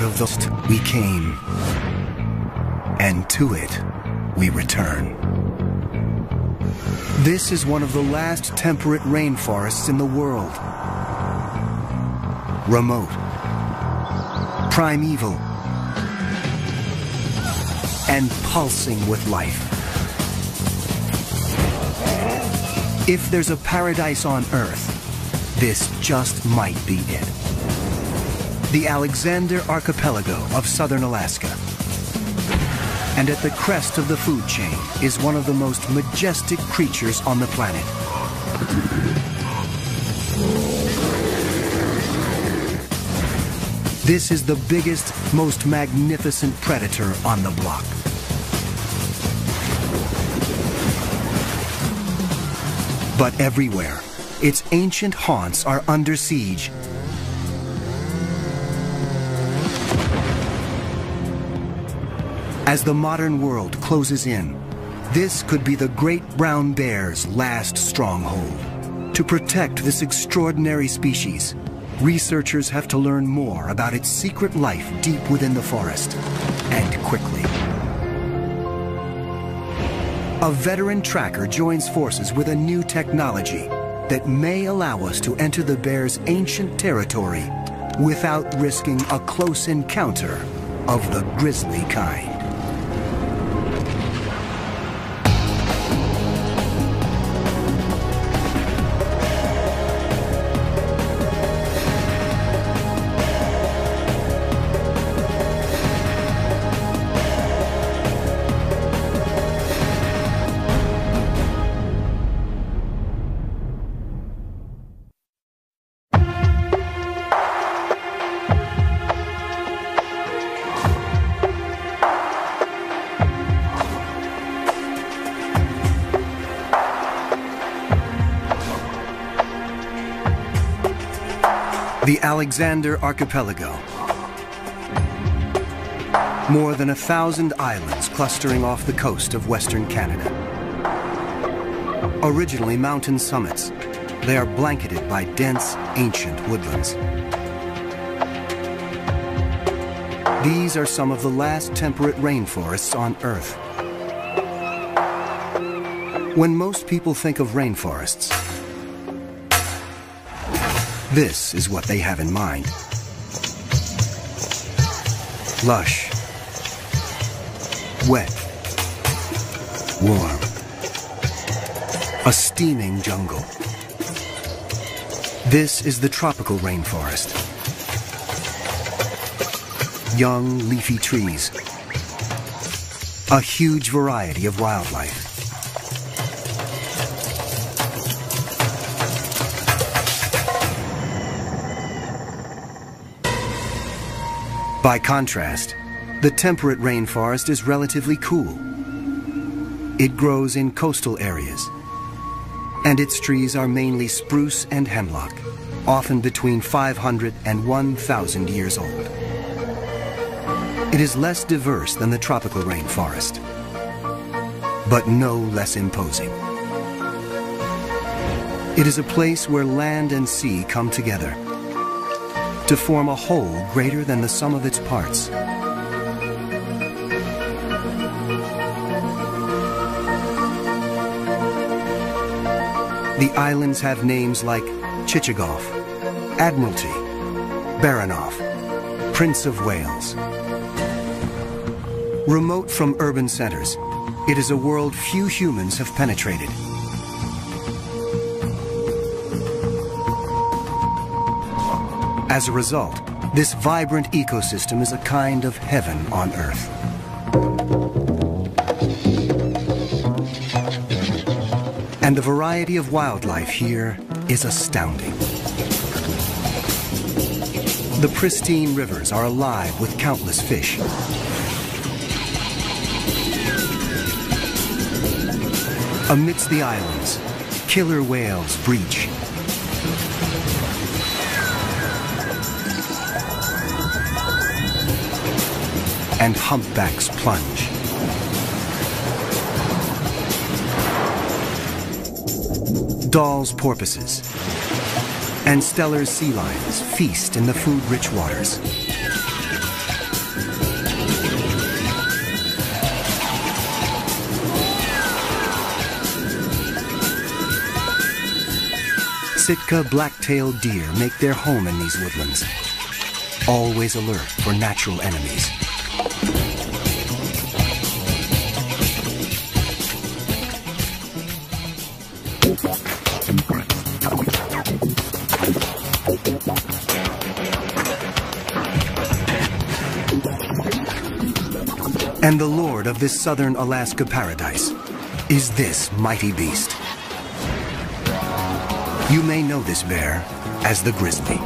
of the we came, and to it we return. This is one of the last temperate rainforests in the world. Remote, primeval, and pulsing with life. If there's a paradise on Earth, this just might be it. The Alexander Archipelago of southern Alaska. And at the crest of the food chain is one of the most majestic creatures on the planet. This is the biggest, most magnificent predator on the block. But everywhere, its ancient haunts are under siege. As the modern world closes in, this could be the great brown bear's last stronghold. To protect this extraordinary species, researchers have to learn more about its secret life deep within the forest, and quickly. A veteran tracker joins forces with a new technology that may allow us to enter the bear's ancient territory without risking a close encounter of the grisly kind. The Alexander Archipelago. More than 1,000 islands clustering off the coast of Western Canada. Originally mountain summits, they are blanketed by dense, ancient woodlands. These are some of the last temperate rainforests on Earth. When most people think of rainforests, this is what they have in mind. Lush, wet, warm, a steaming jungle. This is the tropical rainforest. Young, leafy trees, a huge variety of wildlife. By contrast, the temperate rainforest is relatively cool. It grows in coastal areas, and its trees are mainly spruce and hemlock, often between 500 and 1,000 years old. It is less diverse than the tropical rainforest, but no less imposing. It is a place where land and sea come together to form a whole greater than the sum of its parts. The islands have names like Chichagof, Admiralty, Baranof, Prince of Wales. Remote from urban centers, it is a world few humans have penetrated. As a result, this vibrant ecosystem is a kind of heaven on Earth. And the variety of wildlife here is astounding. The pristine rivers are alive with countless fish. Amidst the islands, killer whales breach. And humpbacks plunge. Dall's porpoises and Steller's sea lions feast in the food-rich waters. Sitka black-tailed deer make their home in these woodlands, always alert for natural enemies. And the lord of this southern Alaska paradise is this mighty beast. You may know this bear as the grizzly.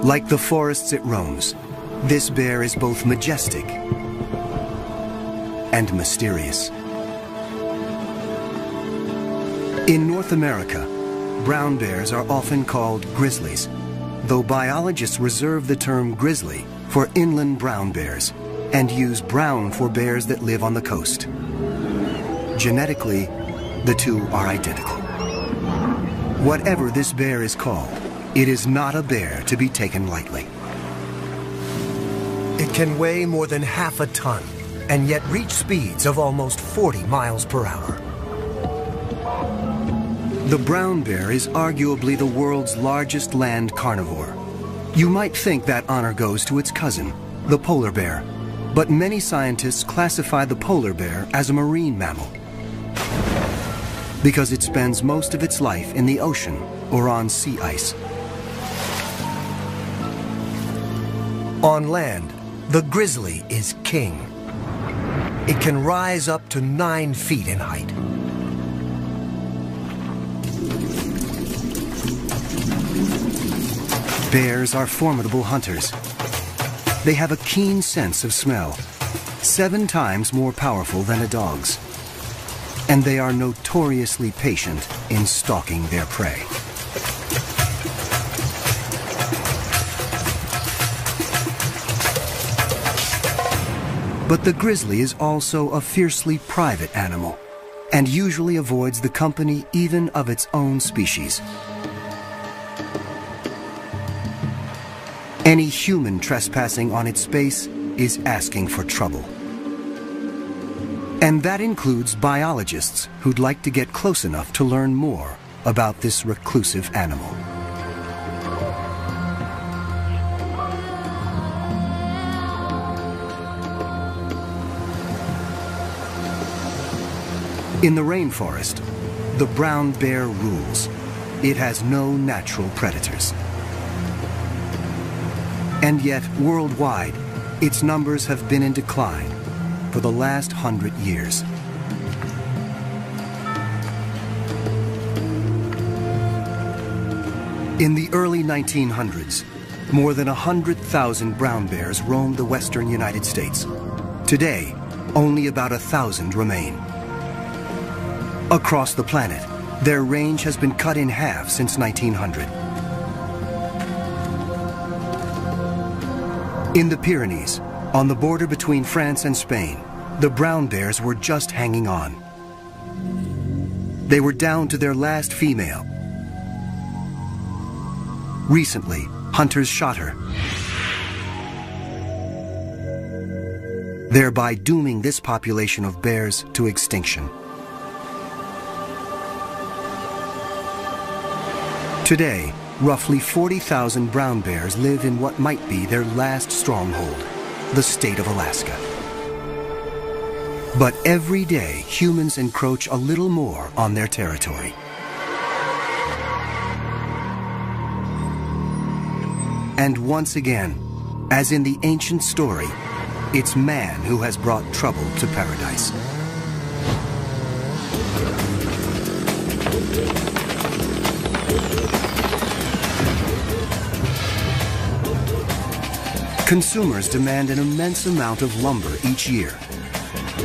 Like the forests it roams, this bear is both majestic and mysterious. In North America, brown bears are often called grizzlies, though biologists reserve the term grizzly for inland brown bears and use brown for bears that live on the coast. Genetically, the two are identical. Whatever this bear is called, it is not a bear to be taken lightly. It can weigh more than half a ton and yet reach speeds of almost 40 miles per hour. The brown bear is arguably the world's largest land carnivore. You might think that honor goes to its cousin, the polar bear, but many scientists classify the polar bear as a marine mammal because it spends most of its life in the ocean or on sea ice. On land, the grizzly is king. It can rise up to 9 feet in height. Bears are formidable hunters. They have a keen sense of smell, 7 times more powerful than a dog's. And they are notoriously patient in stalking their prey. But the grizzly is also a fiercely private animal and usually avoids the company even of its own species. Any human trespassing on its space is asking for trouble. And that includes biologists who'd like to get close enough to learn more about this reclusive animal. In the rainforest, the brown bear rules. It has no natural predators. And yet, worldwide, its numbers have been in decline for the last 100 years. In the early 1900s, more than 100,000 brown bears roamed the western United States. Today, only about 1,000 remain. Across the planet, their range has been cut in half since 1900. In the Pyrenees, on the border between France and Spain, the brown bears were just hanging on. They were down to their last female. Recently, hunters shot her, thereby dooming this population of bears to extinction. Today, roughly 40,000 brown bears live in what might be their last stronghold, the state of Alaska. But every day, humans encroach a little more on their territory. And once again, as in the ancient story, it's man who has brought trouble to paradise. Consumers demand an immense amount of lumber each year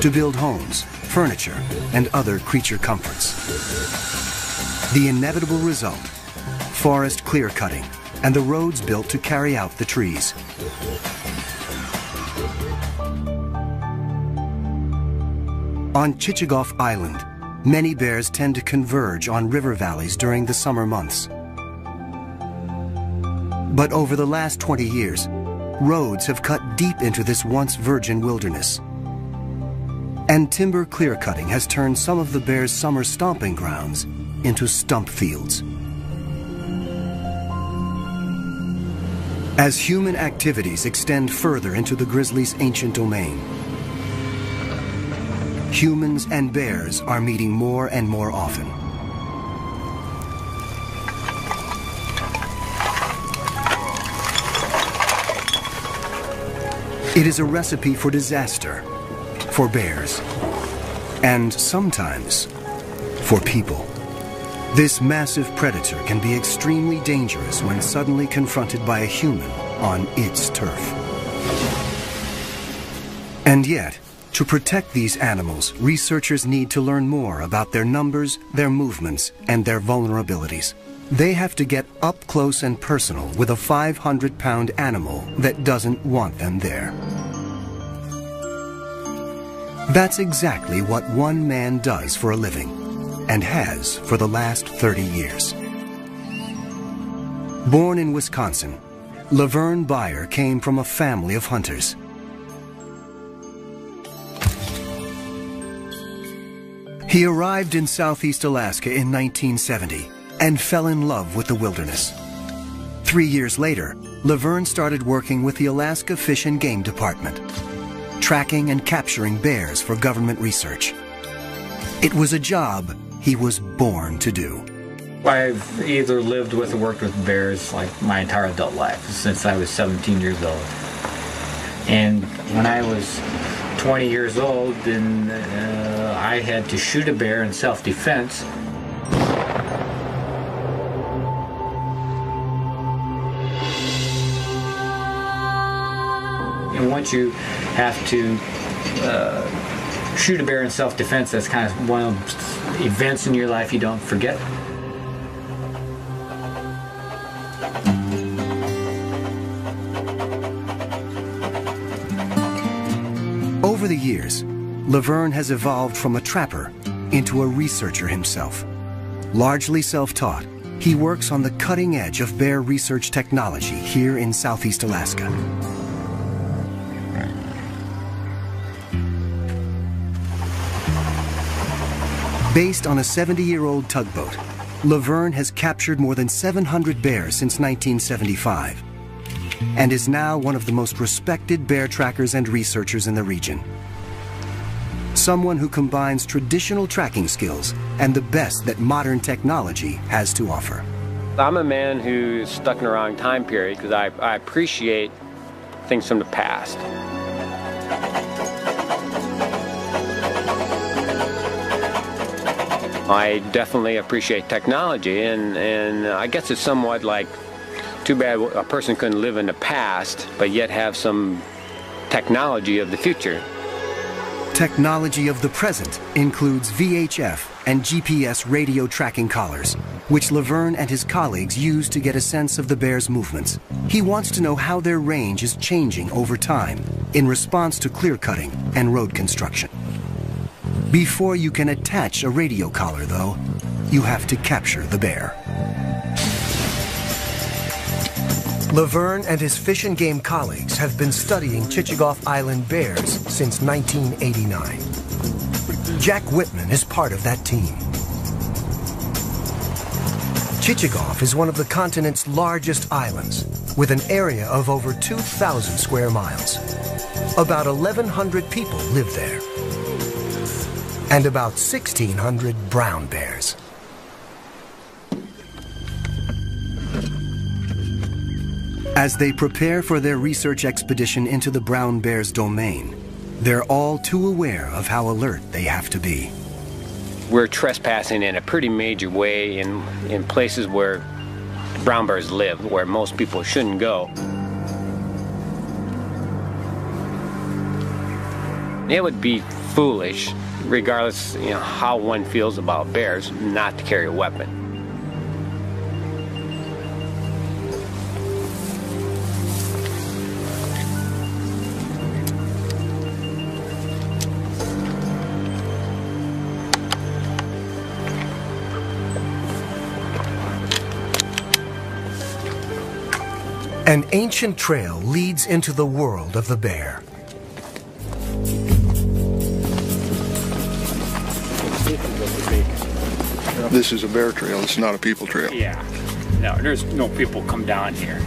to build homes, furniture, and other creature comforts. The inevitable result, forest clear-cutting and the roads built to carry out the trees. On Chichagof Island, many bears tend to converge on river valleys during the summer months. But over the last 20 years, roads have cut deep into this once virgin wilderness. And timber clear-cutting has turned some of the bears' summer stomping grounds into stump fields. As human activities extend further into the grizzly's ancient domain, humans and bears are meeting more and more often. It is a recipe for disaster, for bears, and sometimes for people. This massive predator can be extremely dangerous when suddenly confronted by a human on its turf. And yet, to protect these animals, researchers need to learn more about their numbers, their movements, and their vulnerabilities. They have to get up close and personal with a 500-pound animal that doesn't want them there. That's exactly what one man does for a living, and has for the last 30 years. Born in Wisconsin, Laverne Beyer came from a family of hunters. He arrived in Southeast Alaska in 1970 and fell in love with the wilderness. 3 years later, Laverne started working with the Alaska Fish and Game Department, tracking and capturing bears for government research. It was a job he was born to do. I've either lived with or worked with bears like my entire adult life, since I was 17 years old. And when I was 20 years old, then I had to shoot a bear in self-defense. And once you have to shoot a bear in self-defense, that's kind of one of the events in your life you don't forget. Over the years, Laverne has evolved from a trapper into a researcher himself. Largely self-taught, he works on the cutting edge of bear research technology here in Southeast Alaska. Based on a 70-year-old tugboat, Laverne has captured more than 700 bears since 1975 and is now one of the most respected bear trackers and researchers in the region. Someone who combines traditional tracking skills and the best that modern technology has to offer. I'm a man who's stuck in the wrong time period because I appreciate things from the past. I definitely appreciate technology, and I guess it's somewhat like, too bad a person couldn't live in the past, but yet have some technology of the future. Technology of the present includes VHF and GPS radio tracking collars, which Laverne and his colleagues use to get a sense of the bear's movements. He wants to know how their range is changing over time in response to clear-cutting and road construction. Before you can attach a radio collar, though, you have to capture the bear. Laverne and his Fish and Game colleagues have been studying Chichagof Island bears since 1989. Jack Whitman is part of that team. Chichagof is one of the continent's largest islands, with an area of over 2,000 square miles. About 1,100 people live there, and about 1,600 brown bears. As they prepare for their research expedition into the brown bear's domain, they're all too aware of how alert they have to be. We're trespassing in a pretty major way in places where brown bears live, where most people shouldn't go. It would be foolish, regardless, how one feels about bears, not to carry a weapon. An ancient trail leads into the world of the bear. This is a bear trail, it's not a people trail. Yeah. No, there's no people come down here.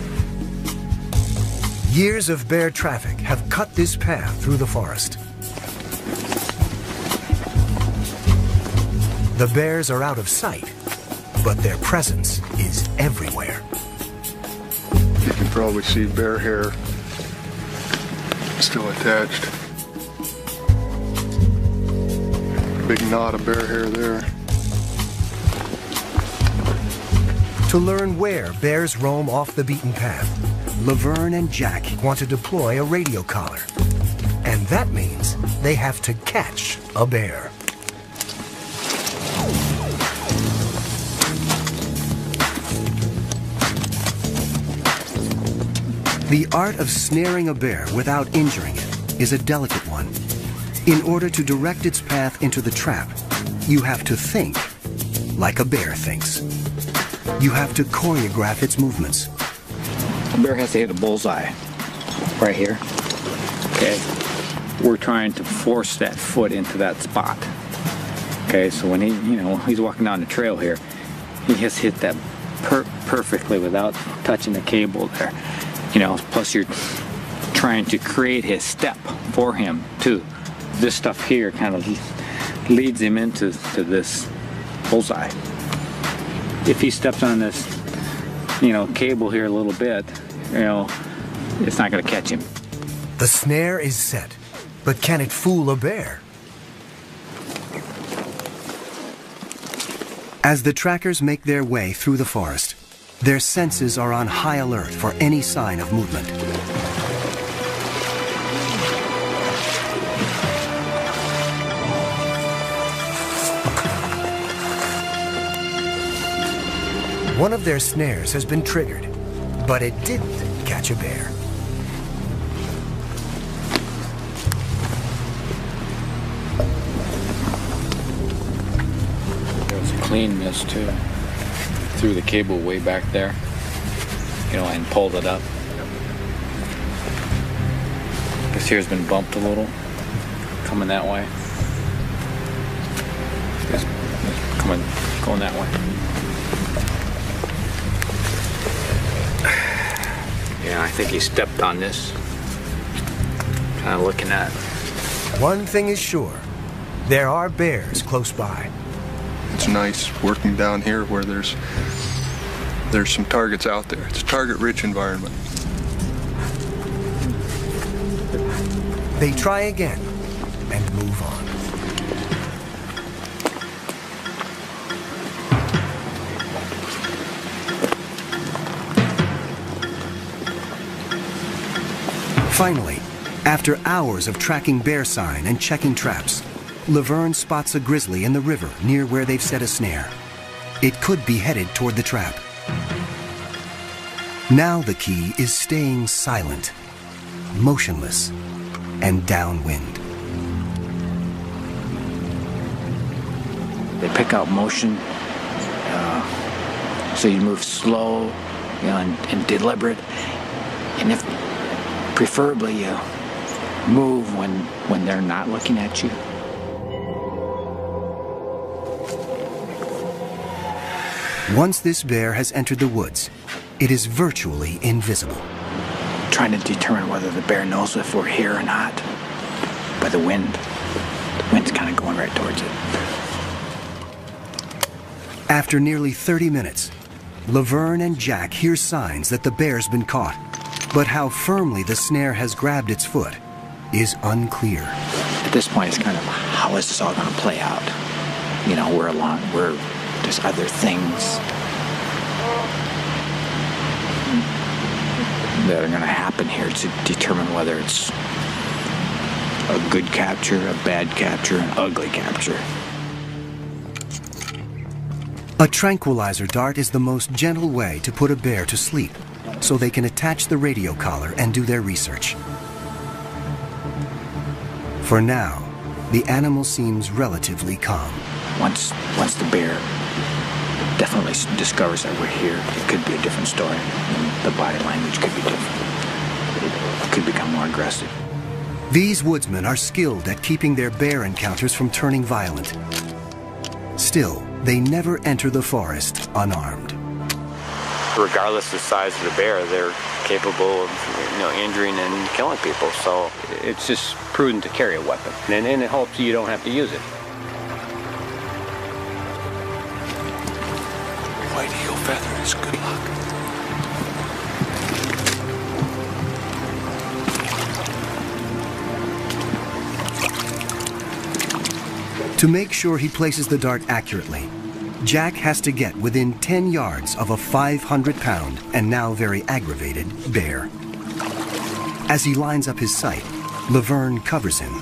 Years of bear traffic have cut this path through the forest. The bears are out of sight, but their presence is everywhere. You can probably see bear hair still attached. Big knot of bear hair there. To learn where bears roam off the beaten path, Laverne and Jack want to deploy a radio collar. And that means they have to catch a bear. The art of snaring a bear without injuring it is a delicate one. In order to direct its path into the trap, you have to think like a bear thinks. You have to choreograph its movements. The bear has to hit a bullseye right here. Okay. We're trying to force that foot into that spot. Okay, so when he's walking down the trail here, he has hit that perfectly without touching the cable there. Plus you're trying to create his step for him too. This stuff here kind of leads him into this bullseye. If he steps on this, cable here a little bit, it's not going to catch him. The snare is set, but can it fool a bear? As the trackers make their way through the forest, their senses are on high alert for any sign of movement. One of their snares has been triggered, but it didn't catch a bear. There was a clean miss too. Threw the cable way back there, and pulled it up. This here's been bumped a little, coming that way. It's going that way. Yeah, I think he stepped on this. Kind of looking at it. One thing is sure, there are bears close by. It's nice working down here where there's some targets out there. It's a target-rich environment. They try again and move on. Finally, after hours of tracking bear sign and checking traps, Laverne spots a grizzly in the river near where they've set a snare. It could be headed toward the trap. Now the key is staying silent, motionless, and downwind. They pick out motion, so you move slow, and deliberate, and if preferably you move when they're not looking at you. Once this bear has entered the woods, it is virtually invisible. Trying to determine whether the bear knows if we're here or not by the wind. The wind's kind of going right towards it. After nearly 30 minutes, Laverne and Jack hear signs that the bear's been caught, but how firmly the snare has grabbed its foot is unclear. At this point, it's kind of, how is this all going to play out? There's other things that are going to happen here to determine whether it's a good capture, a bad capture, an ugly capture. A tranquilizer dart is the most gentle way to put a bear to sleep, so they can attach the radio collar and do their research. For now, the animal seems relatively calm. Once the bear definitely discovers that we're here, it could be a different story. The body language could be different. It could become more aggressive. These woodsmen are skilled at keeping their bear encounters from turning violent. Still, they never enter the forest unarmed. Regardless of the size of the bear, they're capable of injuring and killing people. So it's just prudent to carry a weapon, and in hopes you don't have to use it. White eagle feather is good luck. To make sure he places the dart accurately, Jack has to get within 10 yards of a 500-pound and now very aggravated bear. As he lines up his sight, Laverne covers him,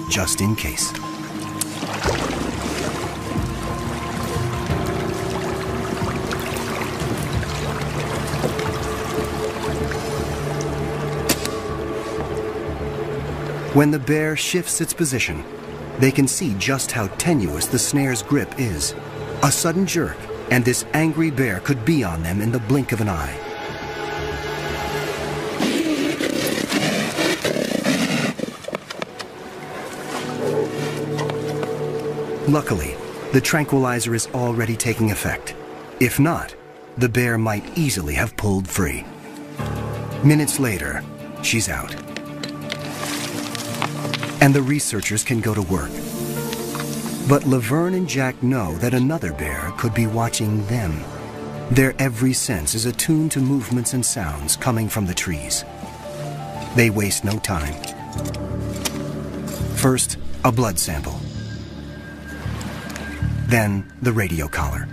just in case. When the bear shifts its position, they can see just how tenuous the snare's grip is. A sudden jerk, and this angry bear could be on them in the blink of an eye. Luckily, the tranquilizer is already taking effect. If not, the bear might easily have pulled free. Minutes later, she's out. And the researchers can go to work. But Laverne and Jack know that another bear could be watching them. Their every sense is attuned to movements and sounds coming from the trees. They waste no time. First, a blood sample. Then, the radio collar.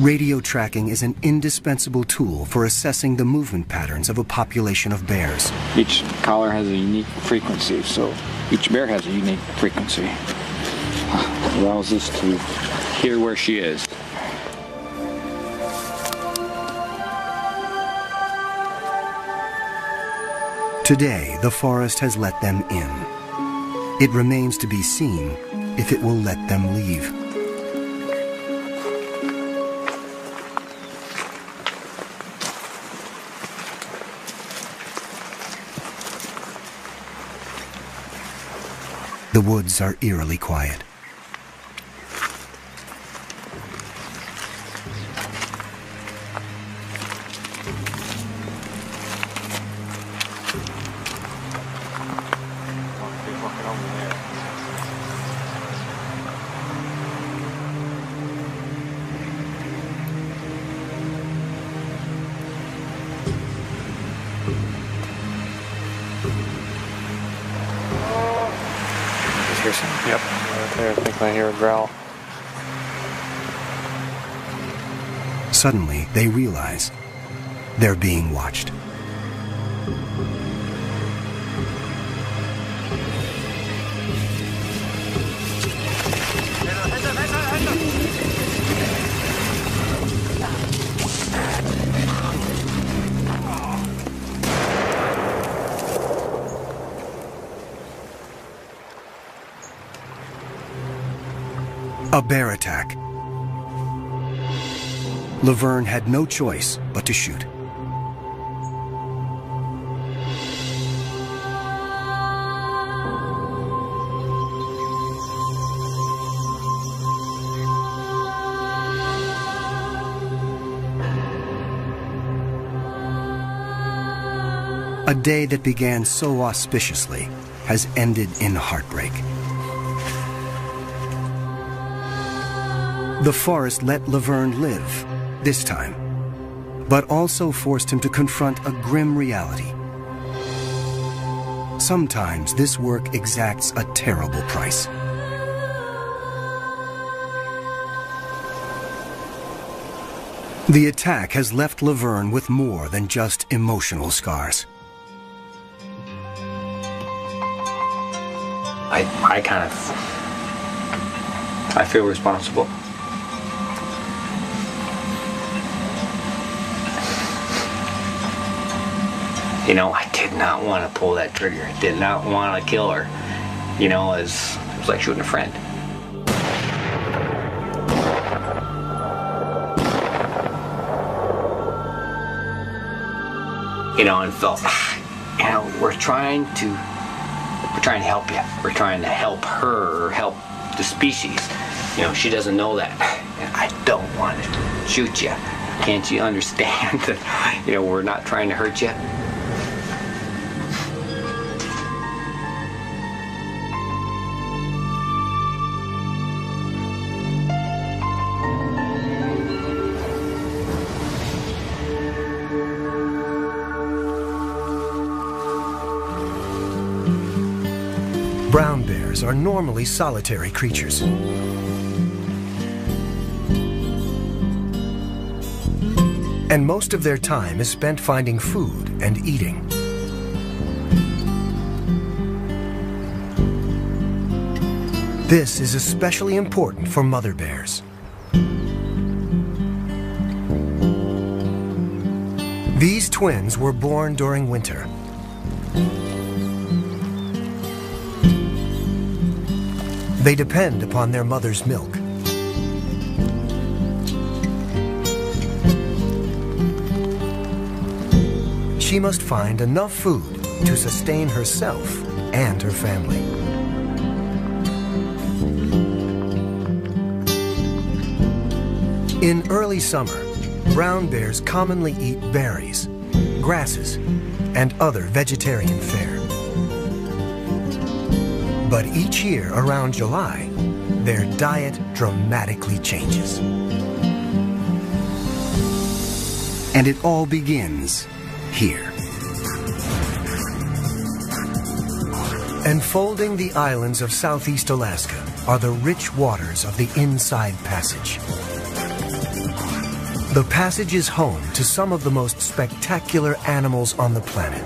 Radio tracking is an indispensable tool for assessing the movement patterns of a population of bears. Each collar has a unique frequency, so each bear has a unique frequency. It allows us to Hear where she is. Today, the forest has let them in. It remains to be seen if it will let them leave. The woods are eerily quiet. Yep, right there. I think I hear a growl. Suddenly, they realize they're being watched. A bear attack. Laverne had no choice but to shoot. A day that began so auspiciously has ended in heartbreak. The forest let Laverne live, this time, but also forced him to confront a grim reality. Sometimes this work exacts a terrible price. The attack has left Laverne with more than just emotional scars. I feel responsible. You know, I did not want to pull that trigger. I did not want to kill her. You know, it was like shooting a friend. and felt, we're trying to help you. We're trying to help her, or help the species. She doesn't know that. I don't want to shoot you. Can't you understand that, we're not trying to hurt you? Brown bears are normally solitary creatures. And most of their time is spent finding food and eating. This is especially important for mother bears. These twins were born during winter. They depend upon their mother's milk. She must find enough food to sustain herself and her family. In early summer, brown bears commonly eat berries, grasses, and other vegetarian fare. But each year around July, their diet dramatically changes. And it all begins here. Enfolding the islands of Southeast Alaska are the rich waters of the Inside Passage. The passage is home to some of the most spectacular animals on the planet.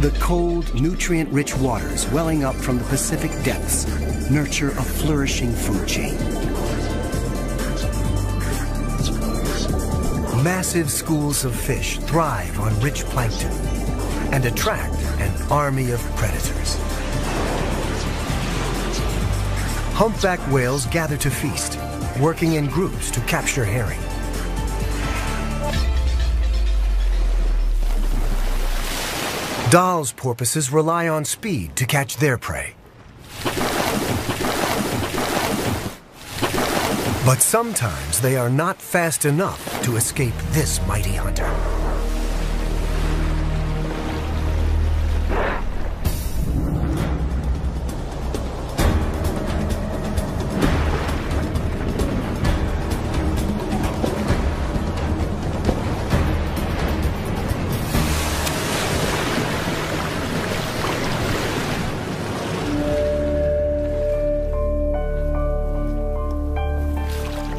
The cold, nutrient-rich waters welling up from the Pacific depths nurture a flourishing food chain. Massive schools of fish thrive on rich plankton and attract an army of predators. Humpback whales gather to feast, working in groups to capture herring. Dall's porpoises rely on speed to catch their prey. But sometimes they are not fast enough to escape this mighty hunter.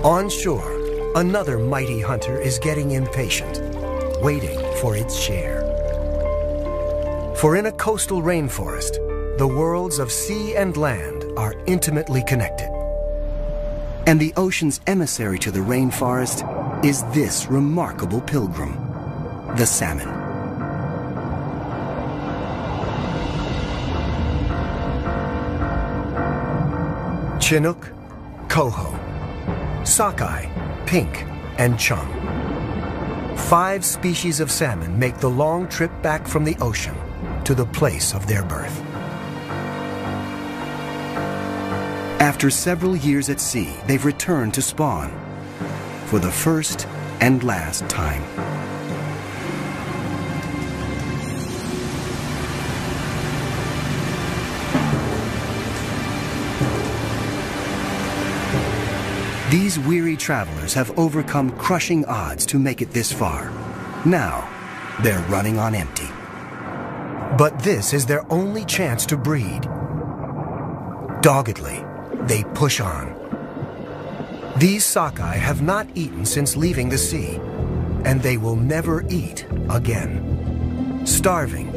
On shore, another mighty hunter is getting impatient, waiting for its share. For in a coastal rainforest, the worlds of sea and land are intimately connected. And the ocean's emissary to the rainforest is this remarkable pilgrim, the salmon. Chinook, coho, sockeye, pink, and chum. 5 species of salmon make the long trip back from the ocean to the place of their birth. After several years at sea, they've returned to spawn for the first and last time. These weary travelers have overcome crushing odds to make it this far. Now, they're running on empty. But this is their only chance to breed. Doggedly, they push on. These sockeye have not eaten since leaving the sea, and they will never eat again. Starving,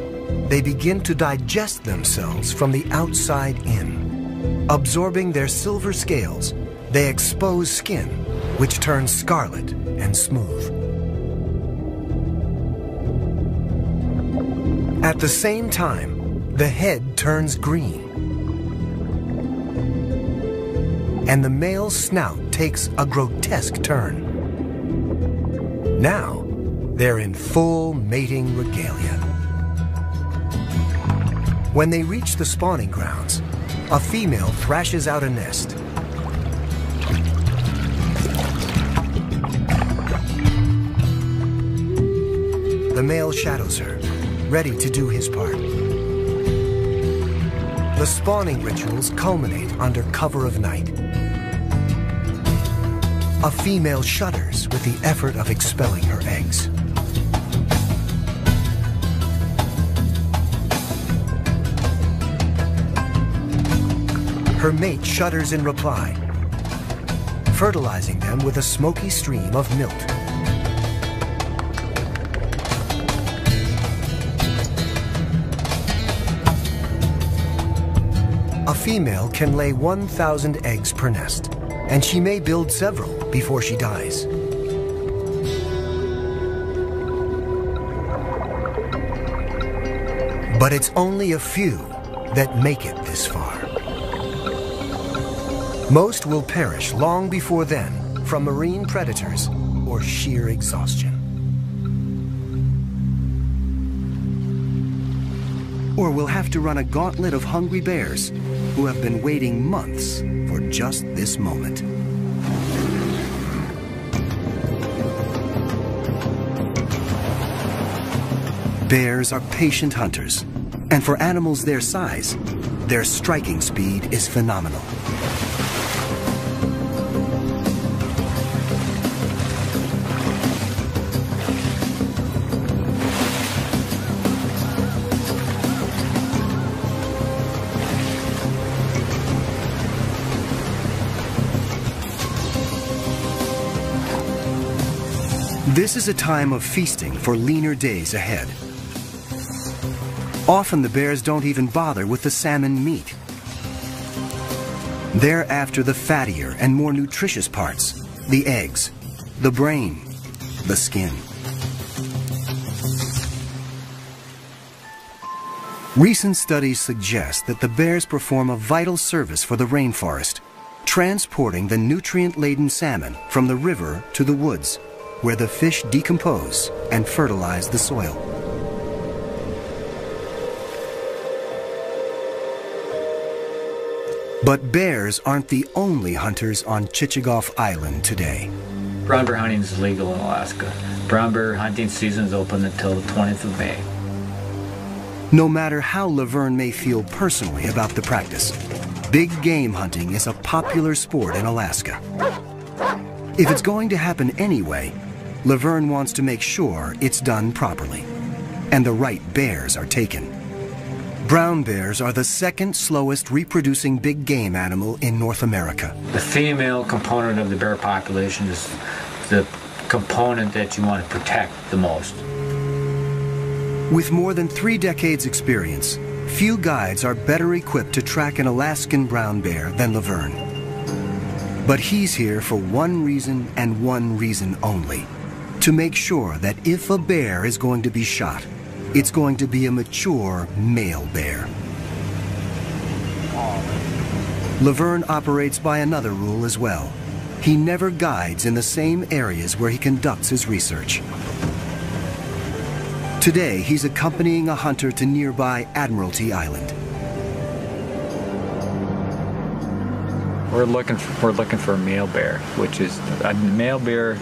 they begin to digest themselves from the outside in. Absorbing their silver scales, they expose skin, which turns scarlet and smooth. At the same time, the head turns green, and the male's snout takes a grotesque turn. Now, they're in full mating regalia. When they reach the spawning grounds, a female thrashes out a nest. The male shadows her, ready to do his part. The spawning rituals culminate under cover of night. A female shudders with the effort of expelling her eggs. Her mate shudders in reply, fertilizing them with a smoky stream of milk. A female can lay 1,000 eggs per nest, and she may build several before she dies. But it's only a few that make it this far. Most will perish long before then from marine predators or sheer exhaustion. Or we'll have to run a gauntlet of hungry bears who have been waiting months for just this moment. Bears are patient hunters, and for animals their size, their striking speed is phenomenal. This is a time of feasting for leaner days ahead. Often the bears don't even bother with the salmon meat. They're after the fattier and more nutritious parts, the eggs, the brain, the skin. Recent studies suggest that the bears perform a vital service for the rainforest, transporting the nutrient-laden salmon from the river to the woods, where the fish decompose and fertilize the soil. But bears aren't the only hunters on Chichagof Island today. Brown bear hunting is legal in Alaska. Brown bear hunting season is open until the 20th of May. No matter how Laverne may feel personally about the practice, big game hunting is a popular sport in Alaska. If it's going to happen anyway, Laverne wants to make sure it's done properly, and the right bears are taken. Brown bears are the second slowest reproducing big game animal in North America. The female component of the bear population is the component that you want to protect the most. With more than 3 decades experience, few guides are better equipped to track an Alaskan brown bear than Laverne. But he's here for one reason and one reason only: to make sure that if a bear is going to be shot, it's going to be a mature male bear. Laverne operates by another rule as well. He never guides in the same areas where he conducts his research. Today, he's accompanying a hunter to nearby Admiralty Island. We're looking for a male bear, which is a male bear.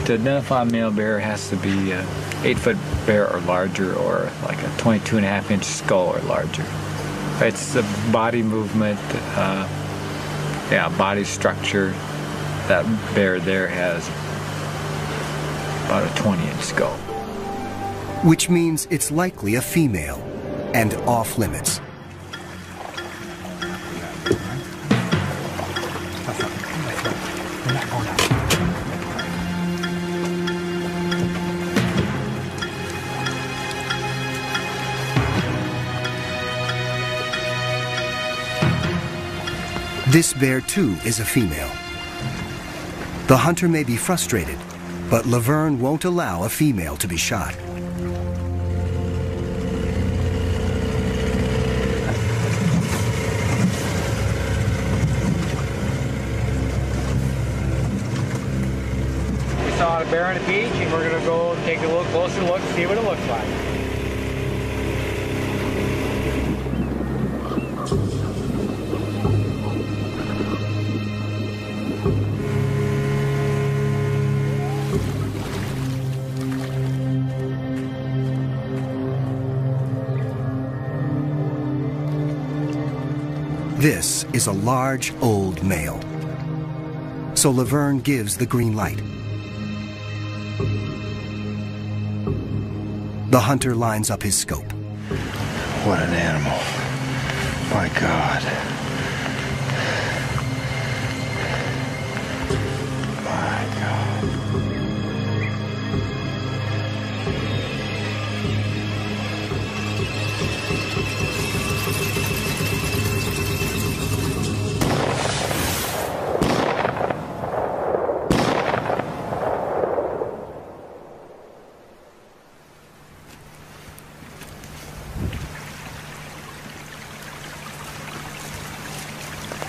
To identify a male bear has to be an 8-foot bear or larger, or like a 22.5-inch skull or larger. It's the body movement, body structure. That bear there has about a 20-inch skull. Which means it's likely a female and off limits. This bear too is a female. The hunter may be frustrated, but Laverne won't allow a female to be shot. We saw a bear on the beach, and we're going to go take a little closer look and see what it looks like. This is a large, old male. So Laverne gives the green light. The hunter lines up his scope. What an animal. My God. My God.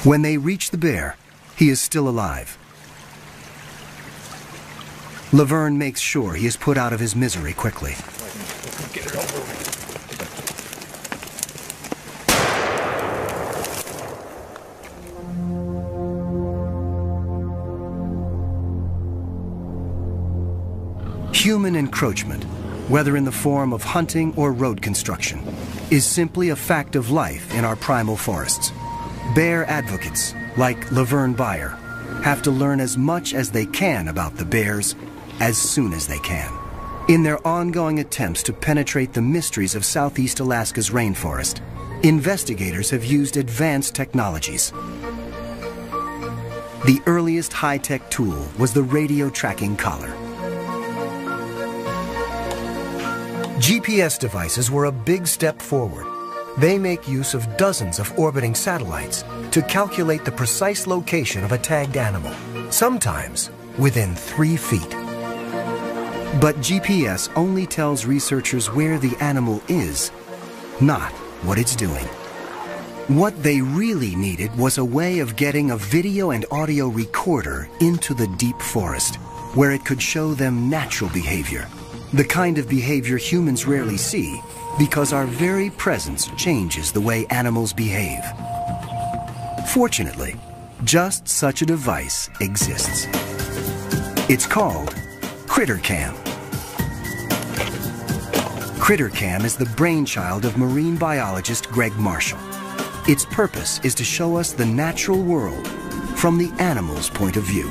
When they reach the bear, he is still alive. Laverne makes sure he is put out of his misery quickly. Get it over with. Human encroachment, whether in the form of hunting or road construction, is simply a fact of life in our primal forests. Bear advocates, like Laverne Bayer, have to learn as much as they can about the bears as soon as they can. In their ongoing attempts to penetrate the mysteries of Southeast Alaska's rainforest, investigators have used advanced technologies. The earliest high-tech tool was the radio tracking collar. GPS devices were a big step forward. They make use of dozens of orbiting satellites to calculate the precise location of a tagged animal, sometimes within 3 feet. But GPS only tells researchers where the animal is, not what it's doing. What they really needed was a way of getting a video and audio recorder into the deep forest, where it could show them natural behavior, the kind of behavior humans rarely see, because our very presence changes the way animals behave. Fortunately, just such a device exists. It's called CritterCam. CritterCam is the brainchild of marine biologist Greg Marshall. Its purpose is to show us the natural world from the animal's point of view.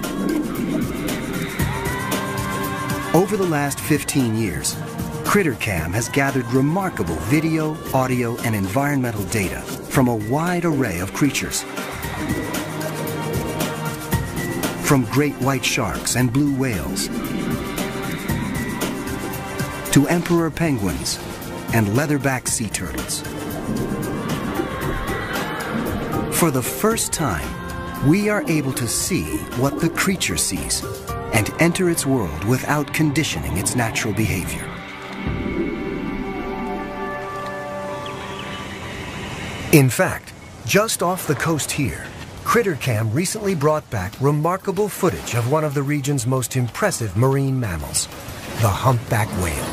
Over the last 15 years, CritterCam has gathered remarkable video, audio, and environmental data from a wide array of creatures. From great white sharks and blue whales, to emperor penguins and leatherback sea turtles. For the first time, we are able to see what the creature sees and enter its world without conditioning its natural behavior. In fact, just off the coast here, CritterCam recently brought back remarkable footage of one of the region's most impressive marine mammals, the humpback whale.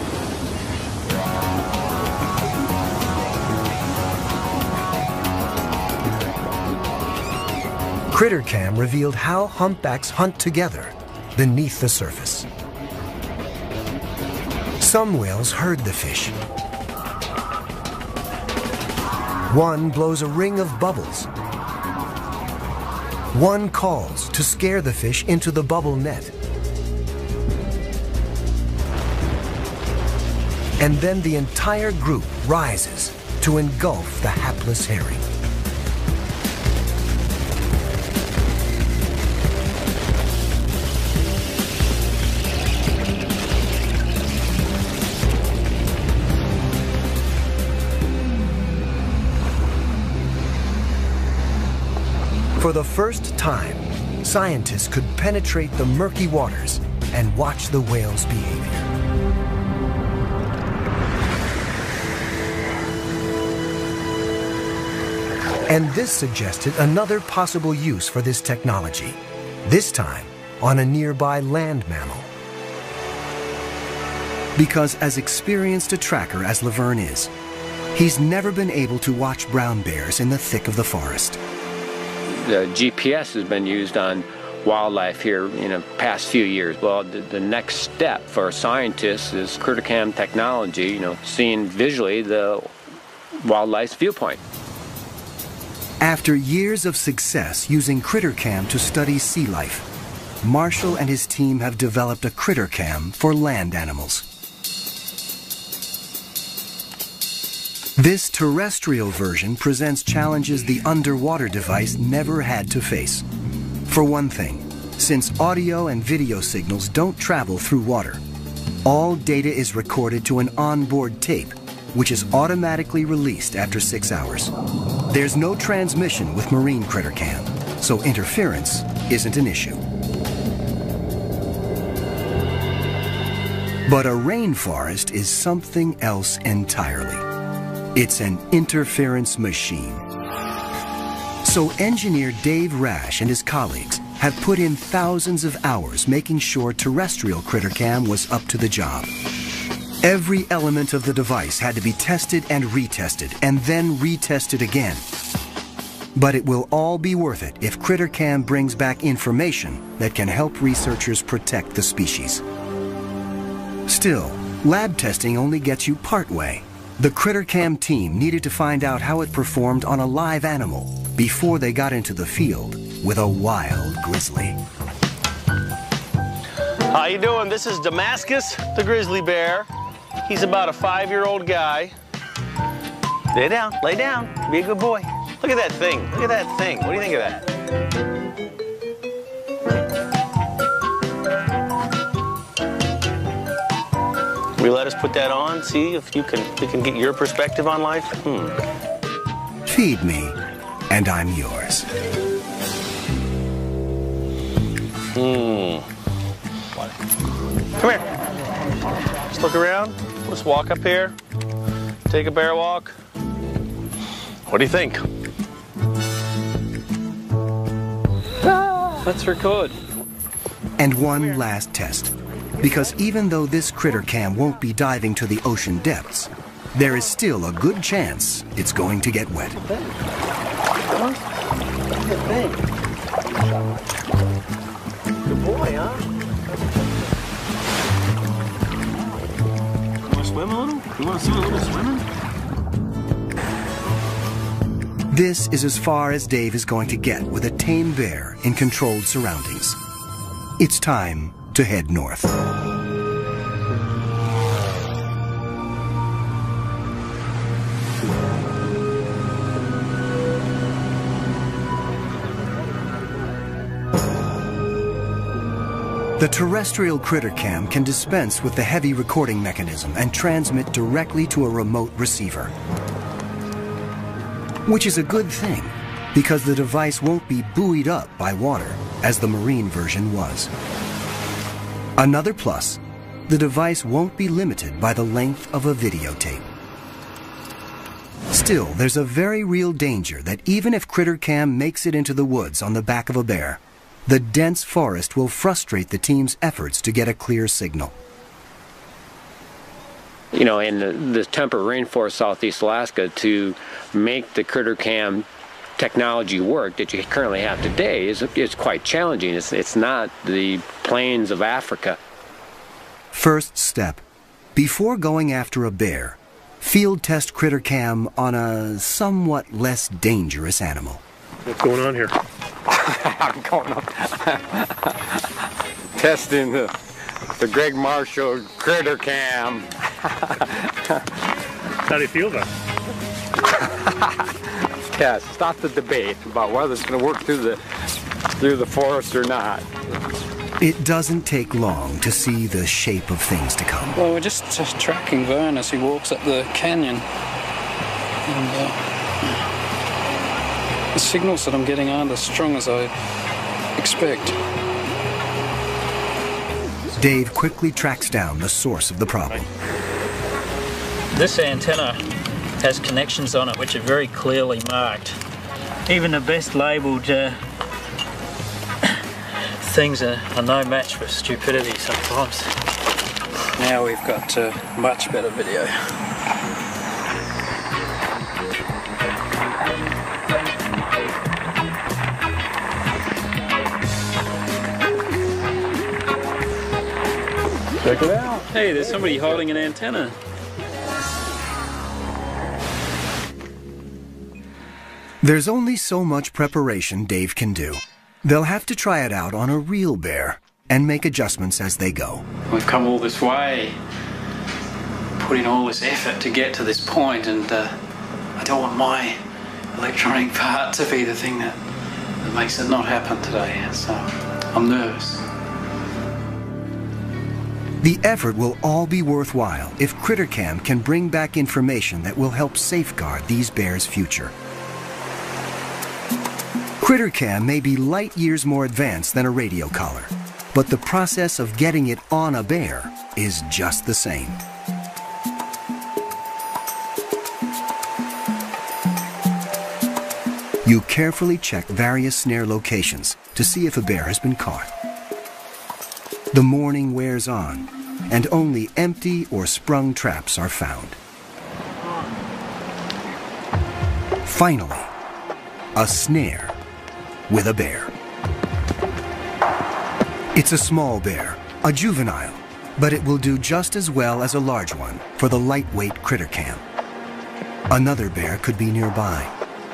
CritterCam revealed how humpbacks hunt together beneath the surface. Some whales herd the fish. One blows a ring of bubbles. One calls to scare the fish into the bubble net. And then the entire group rises to engulf the hapless herring. For For the first time, scientists could penetrate the murky waters and watch the whale's behavior. And this suggested another possible use for this technology, this time on a nearby land mammal. Because as experienced a tracker as Laverne is, he's never been able to watch brown bears in the thick of the forest. The GPS has been used on wildlife here in the past few years. Well, the next step for scientists is critter cam technology, seeing visually the wildlife's viewpoint. After years of success using critter cam to study sea life, Marshall and his team have developed a critter cam for land animals. This terrestrial version presents challenges the underwater device never had to face. For one thing, since audio and video signals don't travel through water, all data is recorded to an onboard tape, which is automatically released after 6 hours. There's no transmission with marine critter cam, so interference isn't an issue. But a rainforest is something else entirely. It's an interference machine. So engineer Dave Rash and his colleagues have put in thousands of hours making sure terrestrial critter cam was up to the job. Every element of the device had to be tested and retested, and then retested again. But it will all be worth it if critter cam brings back information that can help researchers protect the species. Still, lab testing only gets you part way. The critter cam team needed to find out how it performed on a live animal before they got into the field with a wild grizzly. How you doing? This is Damascus, the grizzly bear. He's about a 5-year-old guy. Lay down, lay down. Be a good boy. Look at that thing. Look at that thing. What do you think of that? Will you let us put that on? See if we can get your perspective on life? Feed me, and I'm yours. Come here. Let's look around. Let's walk up here. Take a bear walk. What do you think? Let's record. And one last test. Because even though this critter cam won't be diving to the ocean depths, there is still a good chance it's going to get wet. Good boy, huh? You want to swim a little? You want to see a little swimming? This is as far as Dave is going to get with a tame bear in controlled surroundings. It's time to head north. The terrestrial critter cam can dispense with the heavy recording mechanism and transmit directly to a remote receiver. Which is a good thing, because the device won't be buoyed up by water, as the marine version was. Another plus, the device won't be limited by the length of a videotape. Still, there's a very real danger that even if critter cam makes it into the woods on the back of a bear, the dense forest will frustrate the team's efforts to get a clear signal. You know, in the temperate rainforest southeast Alaska, to make the critter cam technology work that you currently have today is quite challenging. It's not the plains of Africa. First step, before going after a bear, field test critter cam on a somewhat less dangerous animal. What's going on here? I'm going up testing the Greg Marshall critter cam. How do you feel about it? Yes, stop the debate about whether it's going to work through the forest or not. It doesn't take long to see the shape of things to come. Well, we're just tracking Vern as he walks up the canyon. And, The signals that I'm getting aren't as strong as I expect. Dave quickly tracks down the source of the problem. This antenna has connections on it which are very clearly marked. Even the best labelled things are no match for stupidity sometimes. Now we've got much better video. Check it out. Hey, there's somebody holding an antenna. There's only so much preparation Dave can do. They'll have to try it out on a real bear and make adjustments as they go. We've come all this way, put in all this effort to get to this point, and I don't want my electronic part to be the thing that makes it not happen today, so I'm nervous. The effort will all be worthwhile if CritterCam can bring back information that will help safeguard these bears' future. CritterCam may be light years more advanced than a radio collar, but the process of getting it on a bear is just the same. You carefully check various snare locations to see if a bear has been caught. The morning wears on, and only empty or sprung traps are found. Finally, a snare with a bear. It's a small bear, a juvenile, but it will do just as well as a large one for the lightweight CritterCam. Another bear could be nearby,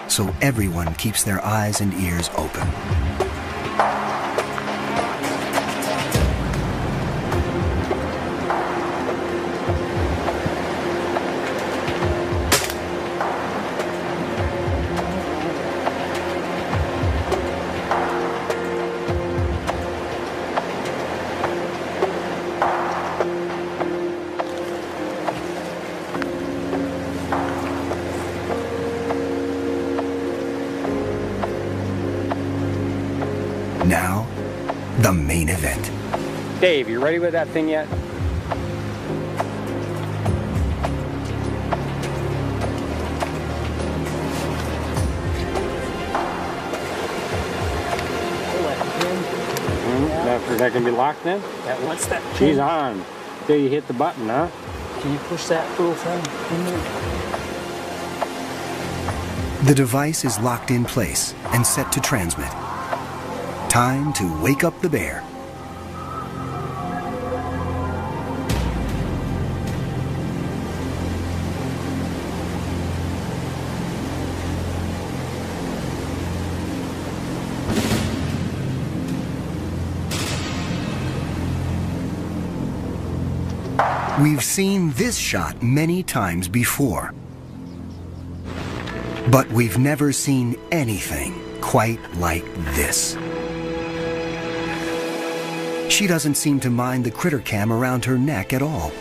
so everyone keeps their eyes and ears open. Now, the main event. Dave, you ready with that thing yet? That can be locked then? What's that? She's on. Till you hit the button, huh? Can you push that little thing in there? The device is locked in place and set to transmit. Time to wake up the bear. We've seen this shot many times before, but we've never seen anything quite like this. She doesn't seem to mind the CritterCam around her neck at all.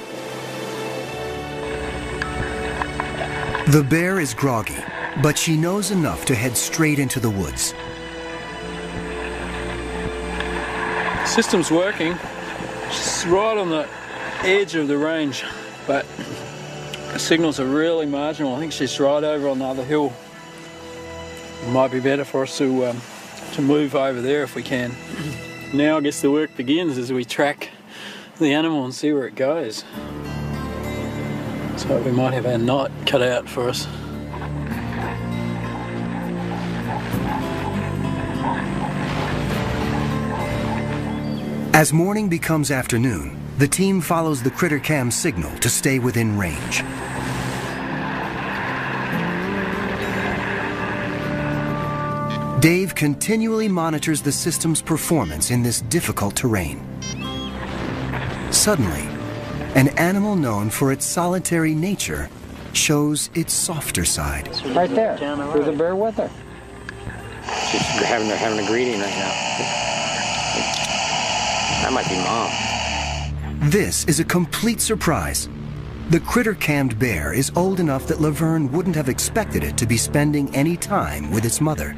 The bear is groggy, but she knows enough to head straight into the woods. The system's working. She's right on the edge of the range, but the signals are really marginal. I think she's right over on the other hill. It might be better for us to move over there if we can. Now I guess the work begins as we track the animal and see where it goes. So we might have our night cut out for us. As morning becomes afternoon, the team follows the CritterCam signal to stay within range. Dave continually monitors the system's performance in this difficult terrain. Suddenly, an animal known for its solitary nature shows its softer side. Right there. There's a bear with her. She's having a greeting right now. That might be Mom. This is a complete surprise. The critter-cammed bear is old enough that Laverne wouldn't have expected it to be spending any time with its mother.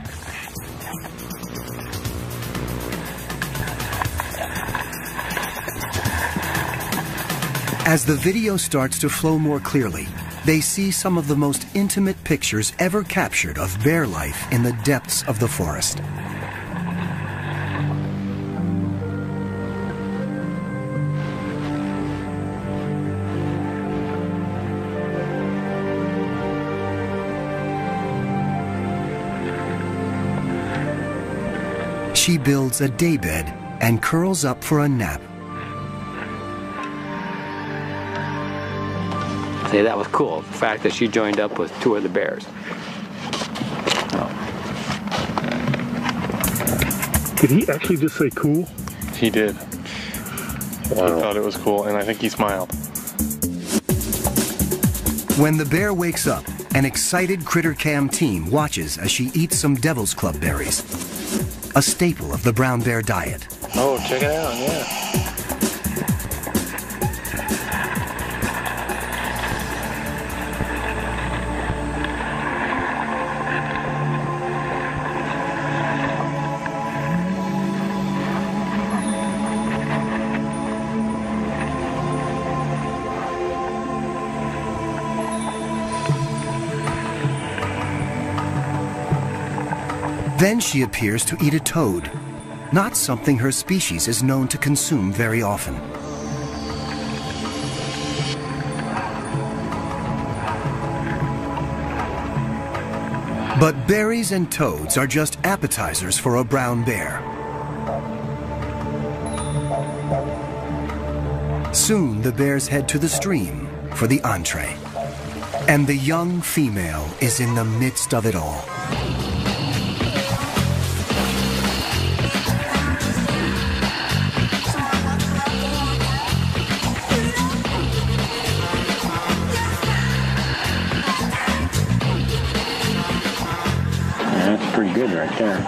As the video starts to flow more clearly, they see some of the most intimate pictures ever captured of bear life in the depths of the forest. She builds a daybed and curls up for a nap. See, that was cool. The fact that she joined up with two other bears. Did he actually just say cool? He did. Wow. He thought it was cool, and I think he smiled. When the bear wakes up, an excited Critter Cam team watches as she eats some Devil's Club berries, a staple of the brown bear diet. Oh, check it out, yeah. Then she appears to eat a toad, not something her species is known to consume very often. But berries and toads are just appetizers for a brown bear. Soon the bears head to the stream for the entree. And the young female is in the midst of it all. That's pretty good right there.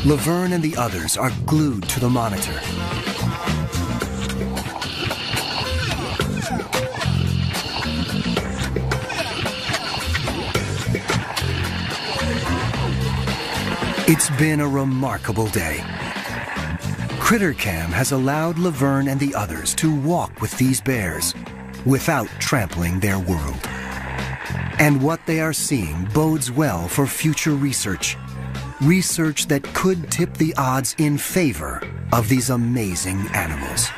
Laverne and the others are glued to the monitor. It's been a remarkable day. CritterCam has allowed Laverne and the others to walk with these bears without trampling their world. And what they are seeing bodes well for future research. Research that could tip the odds in favor of these amazing animals.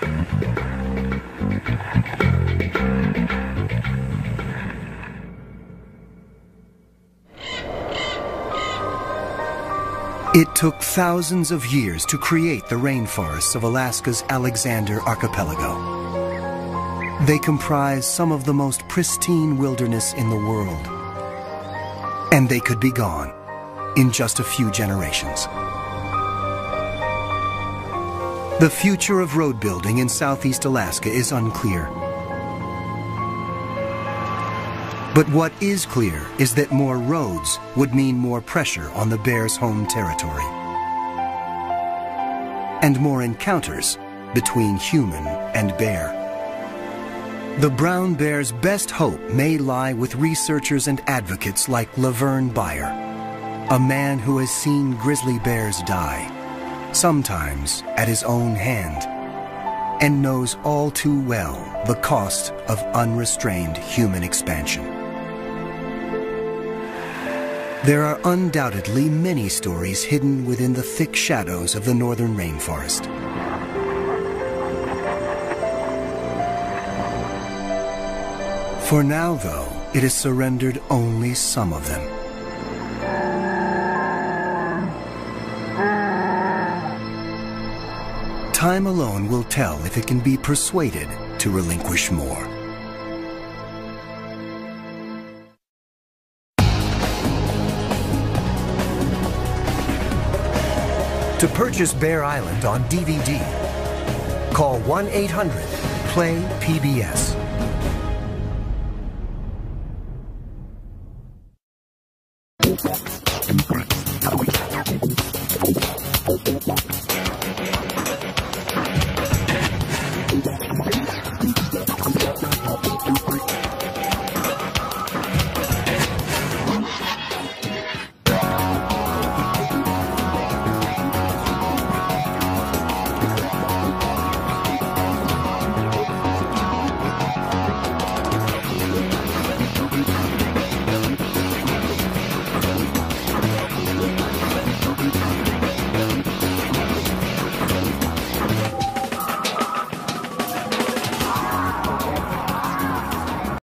It took thousands of years to create the rainforests of Alaska's Alexander Archipelago. They comprise some of the most pristine wilderness in the world. And they could be gone in just a few generations. The future of road building in southeast Alaska is unclear. But what is clear is that more roads would mean more pressure on the bear's home territory. And more encounters between human and bear. The brown bear's best hope may lie with researchers and advocates like Laverne Beyer, a man who has seen grizzly bears die, sometimes at his own hand, and knows all too well the cost of unrestrained human expansion. There are undoubtedly many stories hidden within the thick shadows of the northern rainforest. For now, though, it has surrendered only some of them. Time alone will tell if it can be persuaded to relinquish more. To purchase Bear Island on DVD, call 1-800-PLAY-PBS.